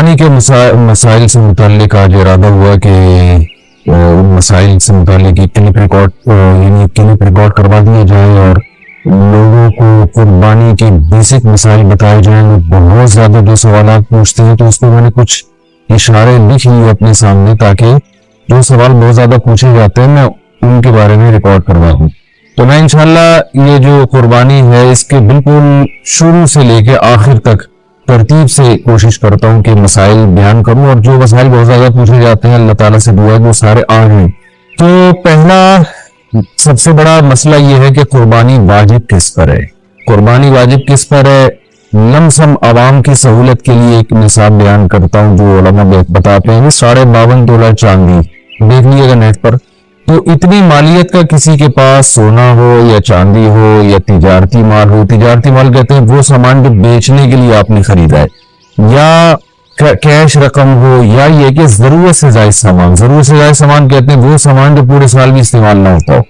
قربانی کے مسائل سے متعلق آج ارادہ ہوا کہ ان مسائل سے متعلق کلپ ریکارڈ کروا دیا جائے اور لوگوں کو قربانی کے بیسک مسائل بتائے جائیں. بہت زیادہ جو سوالات پوچھتے ہیں تو اس کو میں نے کچھ اشارے لکھ لیے اپنے سامنے تاکہ جو سوال بہت زیادہ پوچھے جاتے ہیں میں ان کے بارے میں ریکارڈ کروا دوں. تو میں انشاءاللہ یہ جو قربانی ہے اس کے بالکل شروع سے لے کے آخر تک ترتیب سے کوشش کرتا ہوں کہ مسائل بیان کروں, اور جو مسائل بہت زیادہ پوچھے جاتے ہیں اللہ تعالیٰ سے دعا ہے وہ سارے آ گئے. تو پہلا سب سے بڑا مسئلہ یہ ہے کہ قربانی واجب کس پر ہے. قربانی واجب کس پر ہے؟ لم سم عوام کی سہولت کے لیے ایک نصاب بیان کرتا ہوں جو علماء بتاتے ہیں 52.5 تولہ چاندی. دیکھ لیے گا نیٹ پر. تو اتنی مالیت کا کسی کے پاس سونا ہو یا چاندی ہو یا تجارتی مال ہو, تجارتی مال کہتے ہیں وہ سامان جو بیچنے کے لیے آپ نے خریدا ہے, یا کیش رقم ہو, یا یہ کہ ضرورت سے زائد سامان. ضرورت سے زائد سامان کہتے ہیں وہ سامان جو پورے سال بھی استعمال نہ ہوتا ہو.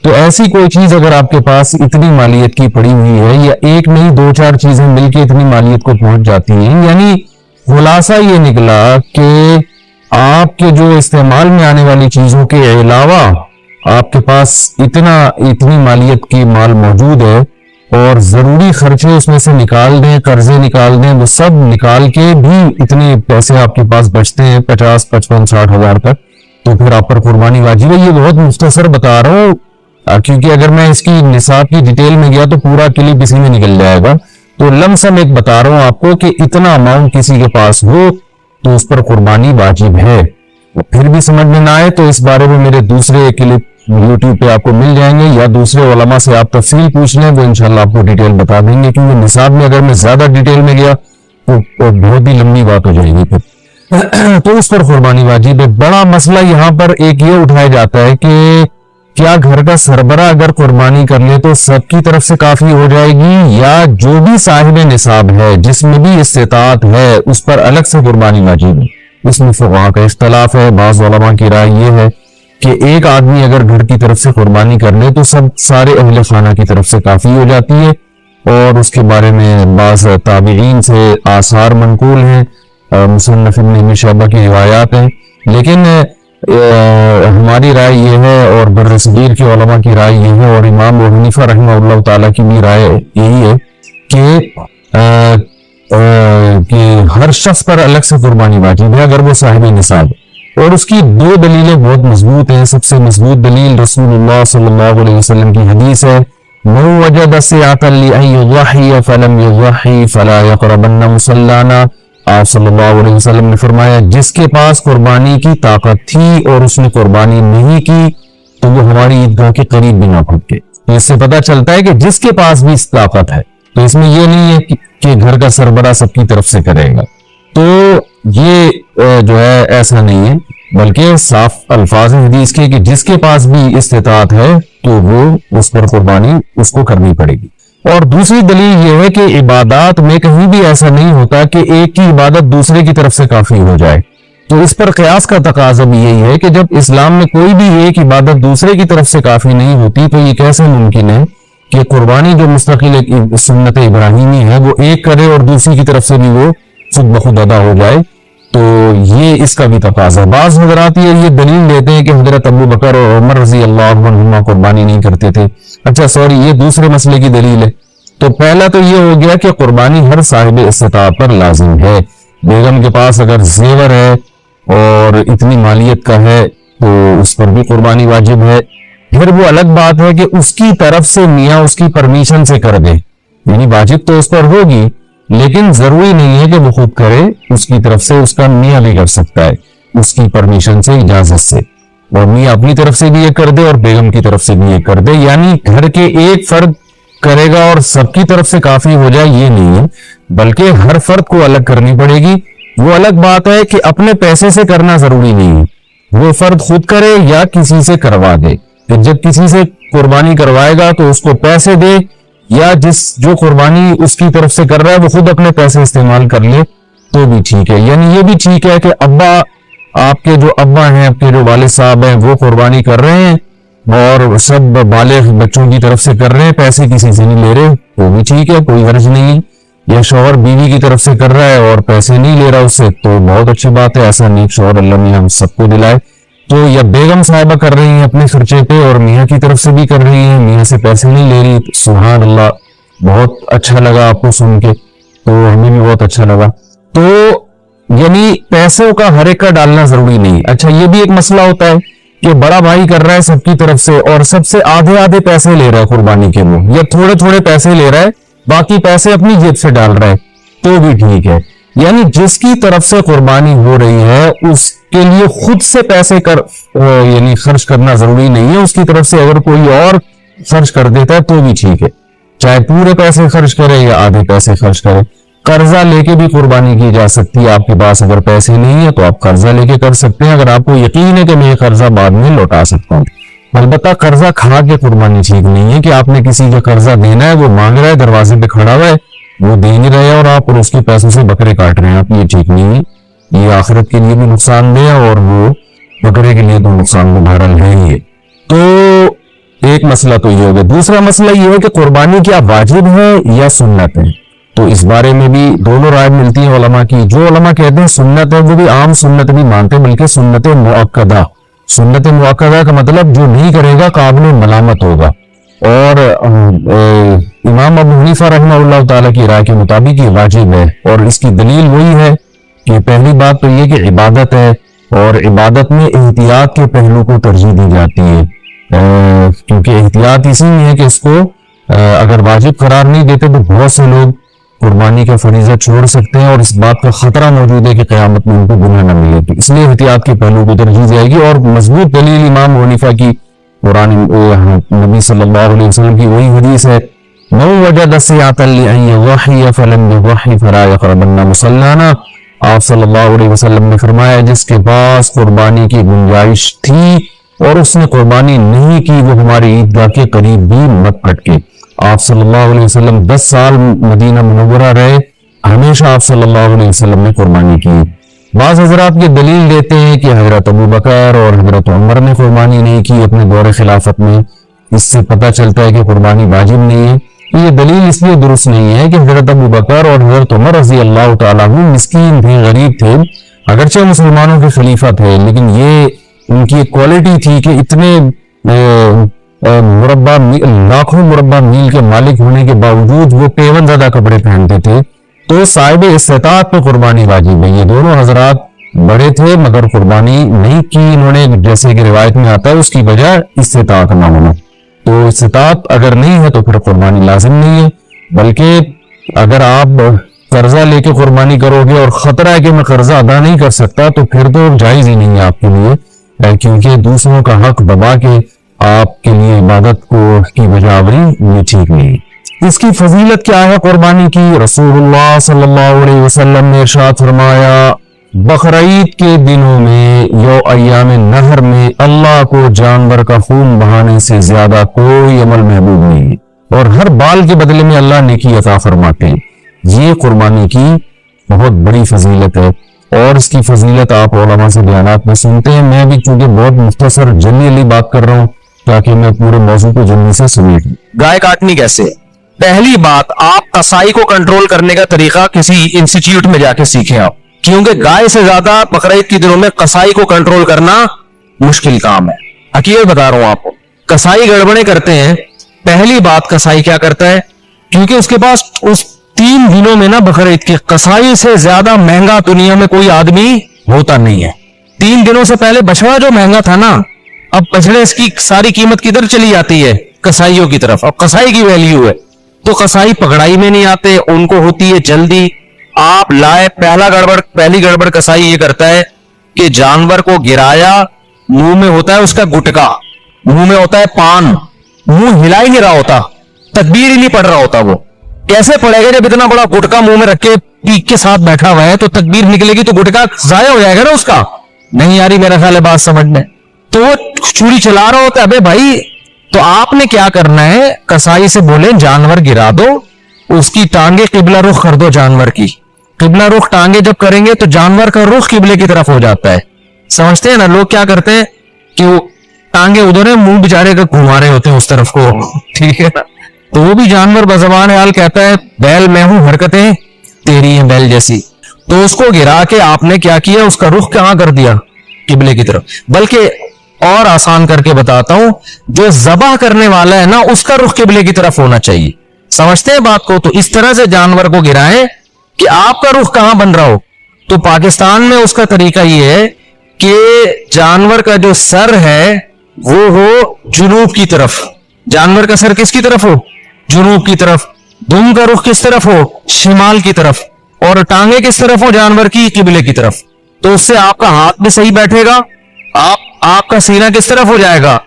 تو ایسی کوئی چیز اگر آپ کے پاس اتنی مالیت کی پڑی ہوئی ہے, یا ایک نہیں 2-4 چیزیں مل کے اتنی مالیت کو پہنچ جاتی ہیں, یعنی خلاصہ یہ نکلا کہ آپ کے جو استعمال میں آنے والی چیزوں کے علاوہ آپ کے پاس اتنی مالیت کی مال موجود ہے, اور ضروری خرچے اس میں سے نکال دیں, قرضے نکال دیں, وہ سب نکال کے بھی اتنے پیسے آپ کے پاس بچتے ہیں 50, 55, 60 ہزار تک, تو پھر آپ پر قربانی واجب ہے. یہ بہت مختصر بتا رہا ہوں کیونکہ اگر میں اس کی نصاب کی ڈیٹیل میں گیا تو پورا کلپ اسی میں نکل جائے گا. تو لم سم ایک بتا رہا ہوں آپ کو کہ اتنا اماؤنٹ کسی کے پاس ہو تو اس پر قربانی واجب ہے. پھر بھی سمجھ میں نہ آئے تو اس بارے میں میرے دوسرے کلپ یوٹیوب پہ آپ کو مل جائیں گے, یا دوسرے علماء سے آپ تفصیل پوچھ لیں, وہ انشاءاللہ آپ کو ڈیٹیل بتا دیں گے. کیونکہ نصاب میں اگر میں زیادہ ڈیٹیل میں گیا تو بہت ہی لمبی بات ہو جائے گی پھر. تو اس پر قربانی واجب ہے. بڑا مسئلہ یہاں پر ایک یہ اٹھایا جاتا ہے کہ کیا گھر کا سربراہ اگر قربانی کر لے تو سب کی طرف سے کافی ہو جائے گی, یا جو بھی صاحب نصاب ہے جس میں بھی استطاعت ہے اس پر الگ سے قربانی واجب ہے. اس میں فقہاء کا اختلاف ہے. بعض علماء کی رائے یہ ہے کہ ایک آدمی اگر گھر کی طرف سے قربانی کر لے تو سارے اہل خانہ کی طرف سے کافی ہو جاتی ہے, اور اس کے بارے میں بعض تابعین سے آثار منقول ہیں, مصنف ابن شیبہ کی روایات ہیں. لیکن ہماری رائے یہ ہے, اور بر صغیر کے علماء کی رائے یہ ہے, اور امام ابو حنیفہ رحمہ اللہ تعالیٰ کی بھی رائے یہی ہے کہ ہر شخص پر الگ سے قربانی واجب ہے اگر وہ صاحب نصاب ہے. اور اس کی 2 دلیلیں بہت مضبوط ہیں. سب سے مضبوط دلیل رسول اللہ صلی اللہ علیہ وسلم کی حدیث ہے, من وجد سعة لأن يضحي فلم يضحي فلا يقربن مصلانا. آپ صلی اللہ علیہ وسلم نے فرمایا جس کے پاس قربانی کی طاقت تھی اور اس نے قربانی نہیں کی تو وہ ہماری عیدگاہ کے قریب بھی نہ پھٹکے. تو اس سے پتہ چلتا ہے کہ جس کے پاس بھی طاقت ہے, تو اس میں یہ نہیں ہے کہ گھر کا سربراہ سب کی طرف سے کرے گا. تو یہ جو ہے ایسا نہیں ہے, بلکہ صاف الفاظ حدیث کے کہ جس کے پاس بھی استطاعت ہے تو وہ اس پر قربانی اس کو کرنی پڑے گی. اور دوسری دلیل یہ ہے کہ عبادات میں کہیں بھی ایسا نہیں ہوتا کہ ایک کی عبادت دوسرے کی طرف سے کافی ہو جائے. تو اس پر قیاس کا تقاضا بھی یہی ہے کہ جب اسلام میں کوئی بھی ایک عبادت دوسرے کی طرف سے کافی نہیں ہوتی تو یہ کیسے ممکن ہے کہ قربانی جو مستقل سنت ابراہیمی ہے وہ ایک کرے اور دوسری کی طرف سے بھی وہ خود بخود ادا ہو جائے. تو یہ اس کا بھی تقاضا. بعض حضرات یہ دلیل دیتے ہیں کہ حضرت ابو بکر اور عمر رضی اللہ عنہما قربانی نہیں کرتے تھے. اچھا سوری, یہ دوسرے مسئلے کی دلیل ہے. تو پہلا تو یہ ہو گیا کہ قربانی ہر صاحب استطاعت پر لازم ہے. بیگم کے پاس اگر زیور ہے اور اتنی مالیت کا ہے تو اس پر بھی قربانی واجب ہے. پھر وہ الگ بات ہے کہ اس کی طرف سے میاں اس کی پرمیشن سے کر دے, یعنی واجب تو اس پر ہوگی لیکن ضروری نہیں ہے کہ وہ خود کرے, اس کی طرف سے اس کا میاں بھی کر سکتا ہے اس کی پرمیشن سے, اجازت سے, اور میاں اپنی طرف سے بھی یہ کر دے اور بیگم کی طرف سے بھی یہ کر دے. یعنی گھر کے ایک فرد کرے گا اور سب کی طرف سے کافی ہو جائے یہ نہیں ہے, بلکہ ہر فرد کو الگ کرنی پڑے گی. وہ الگ بات ہے کہ اپنے پیسے سے کرنا ضروری نہیں ہے, وہ فرد خود کرے یا کسی سے کروا دے. کہ جب کسی سے قربانی کروائے گا تو اس کو پیسے دے, یا جو قربانی اس کی طرف سے کر رہا ہے وہ خود اپنے پیسے استعمال کر لے تو بھی ٹھیک ہے. یعنی یہ بھی ٹھیک ہے کہ آپ کے جو ابا ہیں, آپ کے جو والد صاحب ہیں وہ قربانی کر رہے ہیں اور سب بالغ بچوں کی طرف سے کر رہے ہیں, پیسے کسی سے نہیں لے رہے, وہ بھی ٹھیک ہے, کوئی حرج نہیں ہے. یا شوہر بیوی کی طرف سے کر رہا ہے اور پیسے نہیں لے رہا اس سے تو بہت اچھی بات ہے، ایسا نیک شوہر اللہ میاں ہم سب کو دلائے۔ تو یا بیگم صاحبہ کر رہی ہیں اپنے خرچے پہ اور میاں کی طرف سے بھی کر رہی ہیں، میاں سے پیسے نہیں لے رہی، سبحان اللہ، بہت اچھا لگا آپ کو سن کے، تو ہمیں بھی بہت اچھا لگا۔ تو یعنی پیسوں کا ہر ایک کا ڈالنا ضروری نہیں۔ اچھا یہ بھی ایک مسئلہ ہوتا ہے کہ بڑا بھائی کر رہا ہے سب کی طرف سے اور سب سے آدھے آدھے پیسے لے رہا ہے قربانی کے، وہ یا تھوڑے تھوڑے پیسے لے رہا ہے، باقی پیسے اپنی جیب سے ڈال رہا ہے، تو بھی ٹھیک ہے۔ یعنی جس کی طرف سے قربانی ہو رہی ہے اس کے لیے خود سے پیسے یعنی خرچ کرنا ضروری نہیں ہے، اس کی طرف سے اگر کوئی اور خرچ کر دیتا ہے تو بھی ٹھیک ہے، چاہے پورے پیسے خرچ کرے یا آدھے پیسے خرچ کرے۔ قرضہ لے کے بھی قربانی کی جا سکتی ہے، آپ کے پاس اگر پیسے نہیں ہے تو آپ قرضہ لے کے کر سکتے ہیں، اگر آپ کو یقین ہے کہ میں یہ قرضہ بعد میں لوٹا سکتا ہوں۔ البتہ قرضہ کھا کے قربانی ٹھیک نہیں ہے کہ آپ نے کسی کا قرضہ دینا ہے، وہ مانگ رہا ہے، دروازے پہ کھڑا ہوا ہے، وہ دے نہیں رہے اور آپ اس کے پیسوں سے بکرے کاٹ رہے ہیں، آپ یہ ٹھیک نہیں ہے، یہ آخرت کے لیے بھی نقصان دہ ہے اور وہ بکرے کے لیے تو نقصان کو بہرحال ہے ہی ہے۔ تو ایک مسئلہ تو یہ ہو گیا۔ دوسرا مسئلہ یہ ہے کہ قربانی کیا واجب ہے یا سنت ہے، تو اس بارے میں بھی دونوں رائے ملتی ہیں علماء کی۔ جو علماء کہتے ہیں سنت ہے وہ بھی عام سنت نہیں مانتے بلکہ سنت مؤکدہ۔ سنت مؤکدہ کا مطلب جو نہیں کرے گا قابل ملامت ہوگا، اور امام ابو حنیفہ رحمہ اللہ تعالیٰ کی رائے کے مطابق یہ واجب ہے، اور اس کی دلیل وہی ہے کہ پہلی بات تو یہ کہ عبادت ہے اور عبادت میں احتیاط کے پہلو کو ترجیح دی جاتی ہے، کیونکہ احتیاط اسی میں ہے کہ اس کو اگر واجب قرار نہیں دیتے تو بہت سے لوگ قربانی کا فریضہ چھوڑ سکتے ہیں اور اس بات کا خطرہ موجود ہے کہ قیامت میں ان کو گناہ نہ ملے، تو اس لیے احتیاط کے پہلو کو ترجیح جائے گی۔ اور مضبوط دلیل امام حنیفہ کی قرآن نبی صلی اللہ علیہ وسلم کی وہی حدیث ہے، مَن وَجَدَ سِعَةً لِأَن يُضَحِّيَ فَلَمْ يُضَحِّ فَلَا يَقْرَبَنَّ مُصَلَّانَا۔ آپ صلی اللہ علیہ وسلم نے فرمایا جس کے پاس قربانی کی گنجائش تھی اور اس نے قربانی نہیں کی وہ ہماری عیدگاہ کے قریب بھی مت پھٹکے۔ آپ صلی اللہ علیہ وسلم 10 سال مدینہ منورہ رہے، ہمیشہ آپ صلی اللہ علیہ وسلم نے قربانی کی۔ بعض حضرات یہ دلیل دیتے ہیں کہ حضرت ابو بکر اور حضرت عمر نے قربانی نہیں کی اپنے دور خلافت میں، اس سے پتہ چلتا ہے کہ قربانی واجب نہیں ہے۔ یہ دلیل اس لیے درست نہیں ہے کہ حضرت ابو بکر اور حضرت عمر رضی اللہ تعالیٰ عنہ مسکین تھے، غریب تھے، اگرچہ مسلمانوں کے خلیفہ تھے، لیکن یہ ان کی ایک کوالٹی تھی کہ اتنے لاکھوں مربع میل کے مالک ہونے کے باوجود وہ پیون زدہ کپڑے پہنتے تھے، تو صاحب استطاعت پہ قربانی واجب ہے۔ یہ دونوں حضرات بڑے تھے مگر قربانی نہیں کی انہوں نے، جیسے کہ روایت میں آتا ہے اس کی وجہ استطاعت نہ ہونا، تو استطاعت اگر نہیں ہے تو پھر قربانی لازم نہیں ہے، بلکہ اگر آپ قرضہ لے کے قربانی کرو گے اور خطرہ ہے کہ میں قرضہ ادا نہیں کر سکتا تو پھر تو جائز ہی نہیں ہے آپ کے لیے، کیونکہ دوسروں کا حق دبا کے آپ کے لیے عبادت کی وجہ آوری یہ ٹھیک نہیں۔ اس کی فضیلت کیا ہے قربانی کی؟ رسول اللہ صلی اللہ علیہ وسلم نے ارشاد فرمایا بقرعید کے دنوں میں ایام نہر میں اللہ کو جانور کا خون بہانے سے زیادہ کوئی عمل محبوب نہیں ہے، اور ہر بال کے بدلے میں اللہ نیکی عطا فرماتے ہیں۔ یہ قربانی کی بہت بڑی فضیلت ہے، اور اس کی فضیلت آپ علماء سے بیانات میں سنتے ہیں، میں بھی چونکہ بہت مختصر جلدی بات کر رہا ہوں تاکہ میں پورے موضوع کو جلدی سے سمیٹ لوں۔ گائے کاٹنی کیسے؟ پہلی بات، آپ قصائی کو کنٹرول کرنے کا طریقہ کسی انسٹیٹیوٹ میں جا کے سیکھیں آپ، کیونکہ گائے سے زیادہ بقرعید کے دنوں میں قصائی کو کنٹرول کرنا مشکل کام ہے۔ حقیقت بتا رہا ہوں آپ کو، قصائی گڑبڑیں کرتے ہیں۔ پہلی بات، قصائی کیا کرتا ہے، کیونکہ اس کے پاس اس 3 دنوں میں نا بقرعید کے قصائی سے زیادہ مہنگا دنیا میں کوئی آدمی ہوتا نہیں ہے۔ 3 دنوں سے پہلے بچڑا جو مہنگا تھا نا، اب بچڑے اس کی ساری قیمت کدھر چلی جاتی ہے؟ قصائیوں کی طرف۔ اب قصائی کی ویلیو ہے، تو قصائی پکڑائی میں نہیں آتے، ان کو ہوتی ہے جلدی۔ آپ لائے، پہلی گڑبڑ قصائی یہ کرتا ہے کہ جانور کو گرایا، منہ میں ہوتا ہے اس کا گٹکا، منہ میں ہوتا ہے پان، منہ ہلا ہی نہیں رہا ہوتا، تکبیر ہی نہیں پڑھ رہا ہوتا۔ وہ کیسے پڑے گا جب اتنا بڑا گٹکا منہ میں رکھ کے پیک کے ساتھ بیٹھا ہوا ہے؟ تو تکبیر نکلے گی تو گٹکا ضائع ہو جائے گا نا اس کا۔ نہیں یاری میرا خیال ہے بات سمجھنے، تو وہ چوری چلا رہا ہوتا ہے۔ ابے بھائی، تو آپ نے کیا کرنا ہے، قصائی سے بولے جانور گرا دو، اس کی ٹانگیں قبلہ رخ کر دو، جانور کی قبلہ رخ ٹانگیں جب کریں گے تو جانور کا رخ قبلے کی طرف ہو جاتا ہے۔ سمجھتے ہیں نا لوگ کیا کرتے ہیں کہ وہ ٹانگیں ادھر ہیں، منہ بیچارے کا گھما رہے ہوتے ہیں اس طرف کو، ٹھیک ہے نا؟ تو وہ بھی جانور بزبان حال کہتا ہے بیل میں ہوں، حرکتیں تیری ہیں بیل جیسی. تو اس کو گرا کے آپ نے کیا کیا، اس کا رخ کہاں کر دیا، قبلے کی طرف. بلکہ اور آسان کر کے بتاتا ہوں، جو ذبح کرنے والا ہے نا اس کا رخ قبلے کی طرف ہونا چاہیے. سمجھتے ہیں بات کو؟ تو اس طرح سے جانور کو گرائیں کہ آپ کا رخ کہاں بن رہا ہو. تو پاکستان میں اس کا طریقہ یہ ہے کہ جانور کا جو سر ہے وہ ہو جنوب کی طرف. جانور کا سر کس کی طرف ہو، جنوب کی طرف. دم کا رخ کس طرف ہو، شمال کی طرف. اور ٹانگیں کس طرف ہو جانور کی، قبلے کی طرف. تو اس سے آپ کا ہاتھ بھی صحیح بیٹھے گا، آپ کا سینہ کس طرف ہو جائے گا،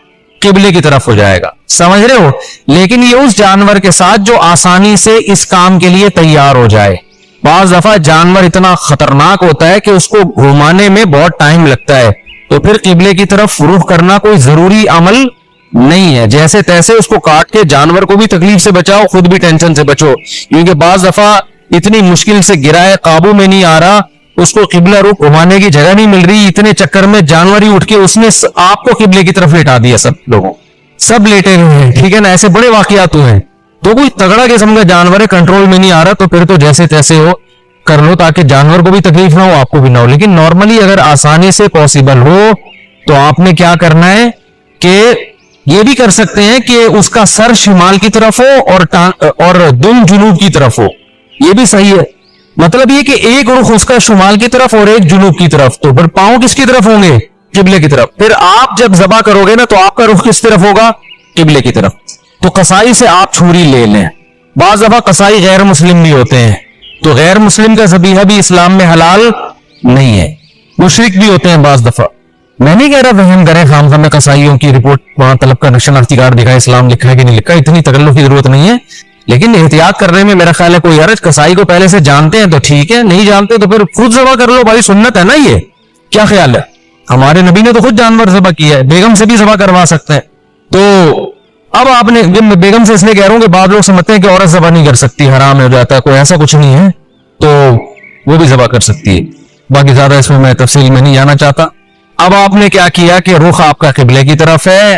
قبلے کی طرف ہو جائے گا. سمجھ رہے ہو؟ لیکن یہ اس جانور کے ساتھ جو آسانی سے اس کام کے لیے تیار ہو جائے. بعض دفعہ جانور اتنا خطرناک ہوتا ہے کہ اس کو گھمانے میں بہت ٹائم لگتا ہے، تو پھر قبلے کی طرف رخ کرنا کوئی ضروری عمل نہیں ہے. جیسے تیسے اس کو کاٹ کے جانور کو بھی تکلیف سے بچاؤ، خود بھی ٹینشن سے بچو. کیونکہ بعض دفعہ اتنی مشکل سے گرا ہے، قابو میں نہیں آ رہا، اس کو قبلہ رخ گھمانے کی جگہ نہیں مل رہی، اتنے چکر میں جانور ہی اٹھ کے اس نے آپ کو قبلے کی طرف لٹا دیا. سب لوگوں سب لیٹے ہوئے ہیں، ٹھیک ہے نا. ایسے بڑے واقعات ہوئے ہیں. تو کوئی تگڑا قسم کا جانور ہے، کنٹرول میں نہیں آ رہا، تو پھر تو جیسے تیسے ہو کر لو تاکہ جانور کو بھی تکلیف نہ ہو، آپ کو بھی نہ ہو. لیکن نارملی اگر آسانی سے پاسبل ہو تو آپ نے کیا کرنا ہے کہ یہ بھی کر سکتے ہیں کہ اس کا سر شمال کی طرف ہو اور دم جنوب کی طرف ہو. یہ بھی صحیح ہے. مطلب یہ کہ ایک رخ اس کا شمال کی طرف اور ایک جنوب کی طرف. تو پھر پاؤں کس کی طرف ہوں گے، قبلے کی طرف. پھر آپ جب ذبح کرو گے نا تو آپ کا رخ کس طرف ہوگا، قبلے کی طرف. تو قصائی سے آپ چھری لے لیں. بعض دفعہ قصائی غیر مسلم بھی ہوتے ہیں، تو غیر مسلم کا ذبیحہ بھی اسلام میں حلال نہیں ہے. مشرک بھی ہوتے ہیں بعض دفعہ. میں نہیں کہہ رہا وہم کریں خام خواہ میں قصائیوں کی رپورٹ وہاں طلب کا نقشہ کارڈ دکھائے اسلام لکھا ہے کہ نہیں لکھا، اتنی تکلف کی ضرورت نہیں ہے. لیکن احتیاط کرنے میں میرا خیال ہے کوئی حرج. قصائی کو پہلے سے جانتے ہیں تو ٹھیک ہے، نہیں جانتے تو پھر خود ذبح کر لو بھائی، سنت ہے نا. یہ کیا خیال ہے؟ ہمارے نبی نے تو خود جانور ذبح کیا ہے، بیگم سے بھی ذبح کروا سکتے ہیں. تو اب آپ نے بیگم سے اس لیے کہہ رہا ہوں کہ بعض لوگ سمجھتے ہیں کہ عورت ذبح نہیں کر سکتی، حرام ہو جاتا ہے. کوئی ایسا کچھ نہیں ہے، تو وہ بھی ذبح کر سکتی ہے. باقی زیادہ اس میں تفصیل میں نہیں جانا چاہتا. اب آپ نے کیا کیا کہ رخ آپ کا قبلے کی طرف ہے.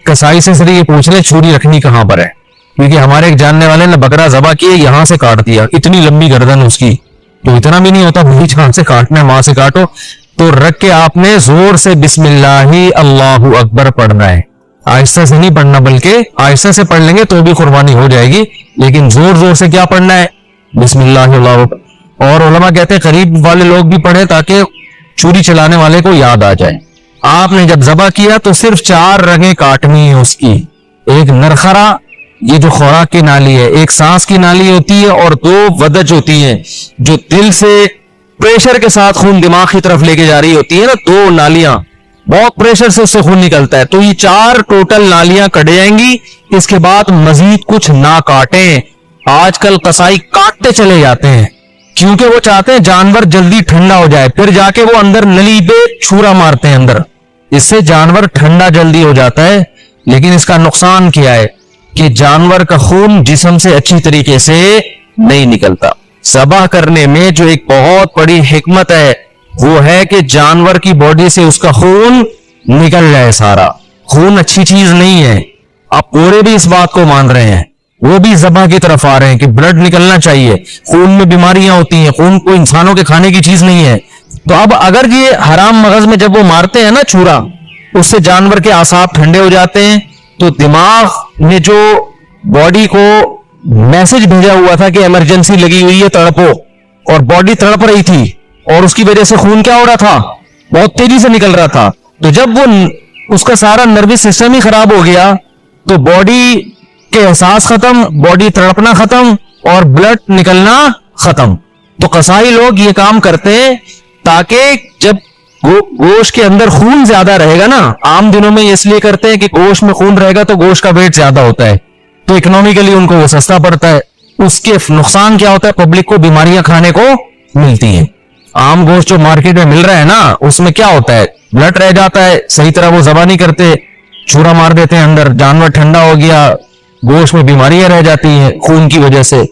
قصائی سے صرف یہ پوچھ لے چھری رکھنی کہاں پر ہے، کیونکہ ہمارے ایک جاننے والے نے بکرا ذبح کیے، یہاں سے کاٹ دیا، اتنی لمبی گردن اس کی. تو اتنا بھی نہیں ہوتا بھائی جہاں سے کاٹنا ہے وہاں سے کاٹو. تو رکھ کے آپ نے زور سے بسم اللہ اللہ اکبر پڑھنا ہے. آہستہ سے نہیں پڑھنا، بلکہ آہستہ سے پڑھ لیں گے تو بھی قربانی ہو جائے گی. لیکن زور زور سے کیا پڑھنا ہے، بسم اللہ اللہ اکبر. اور علماء کہتے ہیں قریب والے لوگ بھی پڑھیں تاکہ چھری چلانے والے کو یاد آ جائے. آپ نے جب ذبح کیا تو صرف 4 رگیں کاٹنی ہے اس کی. ایک نرخرا، یہ جو خوراک کی نالی ہے، ایک سانس کی نالی ہوتی ہے، اور 2 ودج ہوتی ہیں جو دل سے پریشر کے ساتھ خون دماغ کی طرف لے کے جا رہی ہوتی ہے نا. 2 نالیاں بہت پریشر سے اس سے خون نکلتا ہے. تو یہ 4 ٹوٹل نالیاں کٹ جائیں گی. اس کے بعد مزید کچھ نہ کاٹیں. آج کل قصائی کاٹتے چلے جاتے ہیں کیونکہ وہ چاہتے ہیں جانور جلدی ٹھنڈا ہو جائے، پھر جا کے وہ اندر نلی پہ چھورا مارتے ہیں اندر. اس سے جانور ٹھنڈا جلدی ہو جاتا ہے. لیکن اس کا نقصان کیا ہے کہ جانور کا خون جسم سے اچھی طریقے سے نہیں نکلتا. ذبح کرنے میں جو ایک بہت بڑی حکمت ہے وہ ہے کہ جانور کی باڈی سے اس کا خون نکل جائے. سارا خون اچھی چیز نہیں ہے. آپ گورے بھی اس بات کو مان رہے ہیں، وہ بھی ذبح کی طرف آ رہے ہیں کہ بلڈ نکلنا چاہیے. خون میں بیماریاں ہوتی ہیں، خون کو انسانوں کے کھانے کی چیز نہیں ہے. تو اب اگر یہ حرام مغز میں جب وہ مارتے ہیں نا چھورا، اس سے جانور کے اعصاب ٹھنڈے ہو جاتے ہیں. تو دماغ نے جو باڈی کو میسج بھیجا ہوا تھا کہ ایمرجنسی لگی ہوئی ہے تڑپو، اور باڈی تڑپ رہی تھی اور اس کی وجہ سے خون کیا ہو رہا تھا، بہت تیزی سے نکل رہا تھا. تو جب وہ اس کا سارا نروس سسٹم ہی خراب ہو گیا تو باڈی کے احساس ختم، باڈی تڑپنا ختم، اور بلڈ نکلنا ختم. تو قصائی لوگ یہ کام کرتے ہیں تاکہ جب گوشت کے اندر خون زیادہ رہے گا نا، عام دنوں میں اس لیے کرتے ہیں کہ گوشت میں خون رہے گا تو گوشت کا ویٹ زیادہ ہوتا ہے، تو اکنامیکلی ان کو وہ سستا پڑتا ہے. اس کے نقصان کیا ہوتا ہے، پبلک کو بیماریاں کھانے کو ملتی ہیں. عام گوشت جو مارکیٹ میں مل رہا ہے نا، اس میں کیا ہوتا ہے، بلڈ رہ جاتا ہے، صحیح طرح وہ ذبح نہیں کرتے، چھورا مار دیتے ہیں اندر، جانور ٹھنڈا ہو گیا، گوشت میں بیماریاں رہ جاتی ہیں خون کی وجہ سے،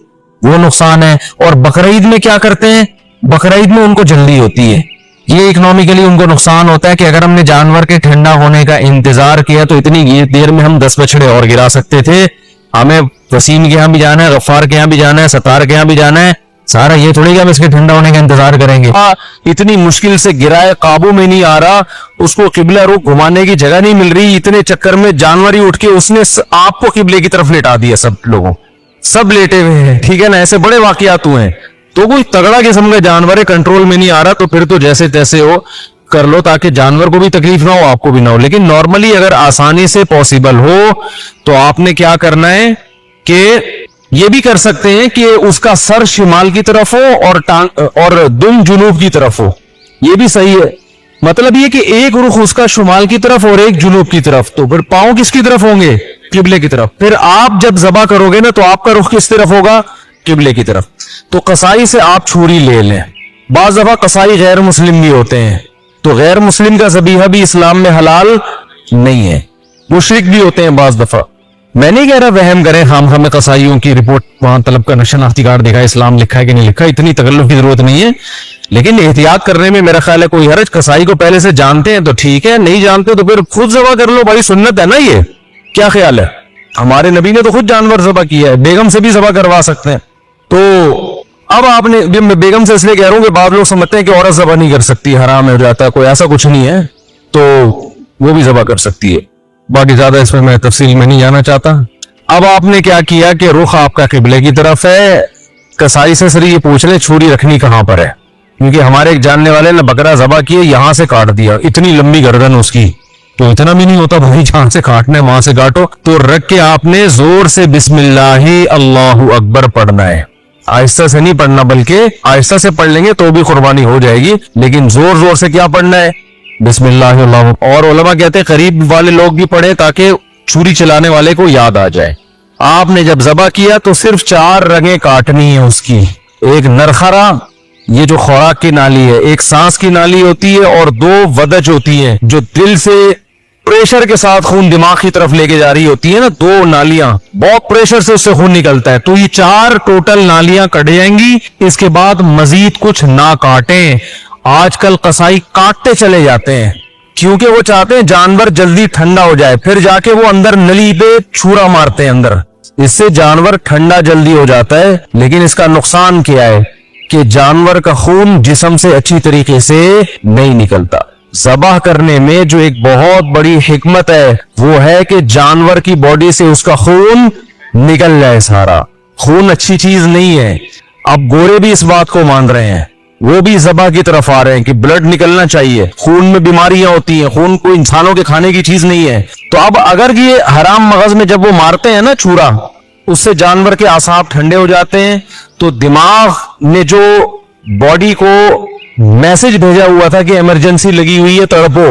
وہ نقصان ہے. اور بقرعید میں کیا کرتے ہیں، بقرعید میں ان کو جلدی ہوتی ہے. یہ اکنامیکلی ان کو نقصان ہوتا ہے کہ اگر ہم نے جانور کے ٹھنڈا ہونے کا انتظار کیا تو اتنی دیر میں ہم 10 بچڑے اور گرا سکتے تھے. ہمیں وسیم کے یہاں بھی جانا ہے, غفار کے یہاں بھی جانا ہے, ستار کے یہاں بھی جانا ہے, سارا یہ تھوڑی کہ ہم اس کے ٹھنڈا ہونے کا انتظار کریں گے. اتنی مشکل سے گرا ہے, قابو میں نہیں آ رہا, اس کو قبلہ رخ گھمانے کی جگہ نہیں مل رہی, اتنے چکر میں جانور ہی اٹھ کے اس نے آپ کو قبلے کی طرف لٹا دیا. سب لوگوں سب لیٹے ہوئے ہیں, ٹھیک ہے نا, ایسے بڑے واقعات ہوئے ہیں. تو کوئی تگڑا قسم کا جانور ہے, کنٹرول میں نہیں آ رہا, تو پھر تو جیسے تیسے ہو کر لو تاکہ جانور کو بھی تکلیف نہ ہو, آپ کو بھی نہ ہو. لیکن نارملی اگر آسانی سے پاسبل ہو تو آپ نے کیا کرنا ہے کہ یہ بھی کر سکتے ہیں کہ اس کا سر شمال کی طرف ہو اور دم جنوب کی طرف ہو, یہ بھی صحیح ہے. مطلب یہ کہ ایک رخ اس کا شمال کی طرف اور ایک جنوب کی طرف, تو پھر پاؤں کس کی طرف ہوں گے؟ قبلے کی طرف. پھر آپ جب ذبح کرو گے نا تو آپ کا رخ کس طرف ہوگا؟ قبلے کی طرف. تو قصائی سے آپ چھری لے لیں. بعض دفعہ قصائی غیر مسلم بھی ہوتے ہیں, تو غیر مسلم کا ذبیحہ بھی اسلام میں حلال نہیں ہے, مشرک بھی ہوتے ہیں بعض دفعہ. میں نہیں کہہ رہا وہم کریں خام خواہ میں قصائیوں کی رپورٹ وہاں طلب کا شناختی کارڈ دیکھا اسلام لکھا ہے کہ نہیں لکھا, اتنی تکلف کی ضرورت نہیں ہے. لیکن احتیاط کرنے میں میرا خیال ہے کوئی حرج. قصائی کو پہلے سے جانتے ہیں تو ٹھیک ہے, نہیں جانتے تو پھر خود ذبح کر لو بھائی, سنت ہے نا یہ. کیا خیال ہے؟ ہمارے نبی نے تو خود جانور ذبح کیا ہے, بیگم سے بھی ذبح کروا سکتے ہیں. تو اب آپ نے, میں بیگم سے اس لیے کہہ رہا ہوں کہ بعض لوگ سمجھتے ہیں کہ عورت ذبح نہیں کر سکتی, حرام ہو جاتا ہے, کوئی ایسا کچھ نہیں ہے, تو وہ بھی ذبح کر سکتی ہے. باقی زیادہ اس میں تفصیل میں نہیں جانا چاہتا. اب آپ نے کیا کیا کہ رخ آپ کا قبلے کی طرف ہے. قصائی سے صرف یہ پوچھ لیں چھری رکھنی کہاں پر ہے, کیونکہ ہمارے ایک جاننے والے نے بکرا ذبح کیے, یہاں سے کاٹ دیا, اتنی لمبی گردن اس کی. تو اتنا بھی نہیں ہوتا بھائی, جہاں سے کاٹنا ہے وہاں سے کاٹو. تو رکھ کے آپ نے زور سے بسم اللہ اللہ اکبر پڑھنا ہے. آہستہ سے نہیں پڑھنا, بلکہ آہستہ سے پڑھ لیں گے تو بھی قربانی ہو جائے گی, لیکن زور زور سے کیا پڑھنا ہے؟ بسم اللہ اللہ. اور علماء کہتے ہیں قریب والے لوگ بھی پڑھیں تاکہ چھری چلانے والے کو یاد آ جائے. آپ نے جب ذبح کیا تو صرف 4 رگیں کاٹنی ہے اس کی. ایک نرخرا, یہ جو خوراک کی نالی ہے, ایک سانس کی نالی ہوتی ہے, اور 2 ودج ہوتی ہیں جو دل سے پریشر کے ساتھ خون دماغ کی طرف لے کے جا رہی ہوتی ہے نا, 2 نالیاں, بہت پریشر سے اس سے خون نکلتا ہے. تو یہ 4 ٹوٹل نالیاں کٹ جائیں گی. اس کے بعد مزید کچھ نہ کاٹیں. آج کل قصائی کاٹتے چلے جاتے ہیں کیونکہ وہ چاہتے ہیں جانور جلدی ٹھنڈا ہو جائے, پھر جا کے وہ اندر نلی پہ چھورا مارتے ہیں اندر. اس سے جانور ٹھنڈا جلدی ہو جاتا ہے, لیکن اس کا نقصان کیا ہے کہ جانور کا خون جسم سے اچھی طریقے سے نہیں نکلتا. ذبح کرنے میں جو ایک بہت بڑی حکمت ہے وہ ہے کہ جانور کی باڈی سے اس کا خون نکل جائے. سارا خون اچھی چیز نہیں ہے. اب گورے بھی اس بات کو مان رہے ہیں, وہ بھی ذبح کی طرف آ رہے ہیں کہ بلڈ نکلنا چاہیے, خون میں بیماریاں ہوتی ہیں, خون کوئی انسانوں کے کھانے کی چیز نہیں ہے. تو اب اگر یہ حرام مغز میں جب وہ مارتے ہیں نا چھورا, اس سے جانور کے اعصاب ٹھنڈے ہو جاتے ہیں. تو دماغ نے جو باڈی کو میسج بھیجا ہوا تھا کہ ایمرجنسی لگی ہوئی ہے, تڑپو,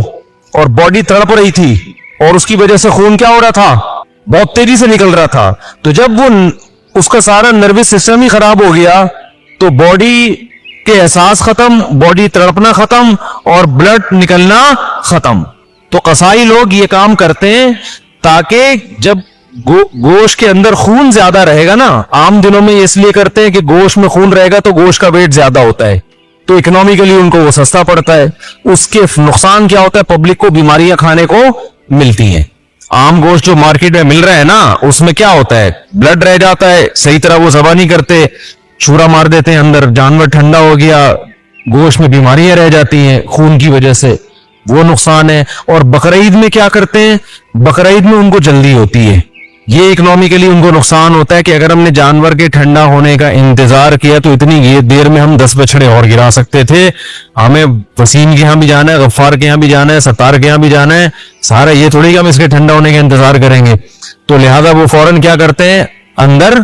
اور باڈی تڑپ رہی تھی, اور اس کی وجہ سے خون کیا ہو رہا تھا؟ بہت تیزی سے نکل رہا تھا. تو جب وہ اس کا سارا نروس سسٹم ہی خراب ہو گیا تو باڈی کے احساس ختم, باڈی تڑپنا ختم, اور بلڈ نکلنا ختم. تو قصائی لوگ یہ کام کرتے ہیں تاکہ جب گوشت کے اندر خون زیادہ رہے گا نا, عام دنوں میں اس لیے کرتے ہیں کہ گوشت میں خون رہے گا تو گوشت کا ویٹ زیادہ ہوتا ہے, تو اکنامیکلی ان کو وہ سستا پڑتا ہے. اس کے نقصان کیا ہوتا ہے؟ پبلک کو بیماریاں کھانے کو ملتی ہیں. عام گوشت جو مارکیٹ میں مل رہا ہے نا, اس میں کیا ہوتا ہے؟ بلڈ رہ جاتا ہے, صحیح طرح وہ ذبح نہیں کرتے, چھورا مار دیتے ہیں اندر, جانور ٹھنڈا ہو گیا, گوشت میں بیماریاں رہ جاتی ہیں خون کی وجہ سے, وہ نقصان ہے. اور بقرعید میں کیا کرتے ہیں؟ بقرعید میں ان کو جلدی ہوتی ہے, یہ اکنامیکلی ان کو نقصان ہوتا ہے کہ اگر ہم نے جانور کے ٹھنڈا ہونے کا انتظار کیا تو اتنی دیر میں ہم 10 بچڑے اور گرا سکتے تھے. ہمیں وسیم کے یہاں بھی جانا ہے, غفار کے یہاں بھی جانا ہے, ستار کے یہاں بھی جانا ہے, سارا یہ تھوڑی کہ ہم اس کے ٹھنڈا ہونے کا انتظار کریں گے. تو لہذا وہ فوراً کیا کرتے ہیں, اندر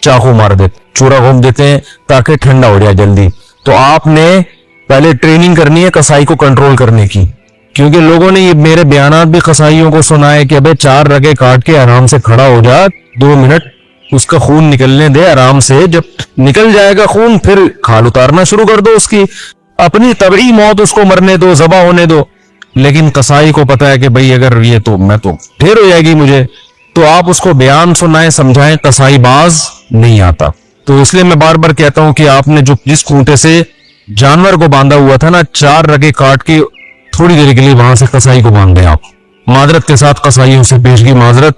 چاقو مار دیتے, چورا گھوم دیتے ہیں تاکہ ٹھنڈا ہو جائے جلدی. تو آپ نے پہلے ٹریننگ کرنی ہے قصائی کو کنٹرول کرنے کی, کیونکہ لوگوں نے یہ میرے بیانات بھی قصائیوں کو سنائے کہ ابے 4 رگیں کاٹ کے آرام سے کھڑا ہو جا, 2 منٹ اس کا خون نکلنے دے آرام سے, جب نکل جائے گا خون پھر کھال اتارنا شروع کر دو, اس کی اپنی طبعی موت اس کو مرنے دو, ذبح ہونے دو. لیکن قصائی کو پتا ہے کہ بھئی اگر یہ تو میں تو ڈھیر ہو جائے گی مجھے, تو آپ اس کو بیان سنائیں, سمجھائیں, قصائی باز نہیں آتا. تو اس لیے میں بار بار کہتا ہوں کہ آپ نے جو جس کھونٹے سے جانور کو باندھا ہوا تھا نا, 4 رگیں کاٹ کے تھوڑی دیر کے لیے وہاں سے قصائی کو باندھ دیں آپ. معذرت کے ساتھ قصائیوں سے پیشگی معذرت,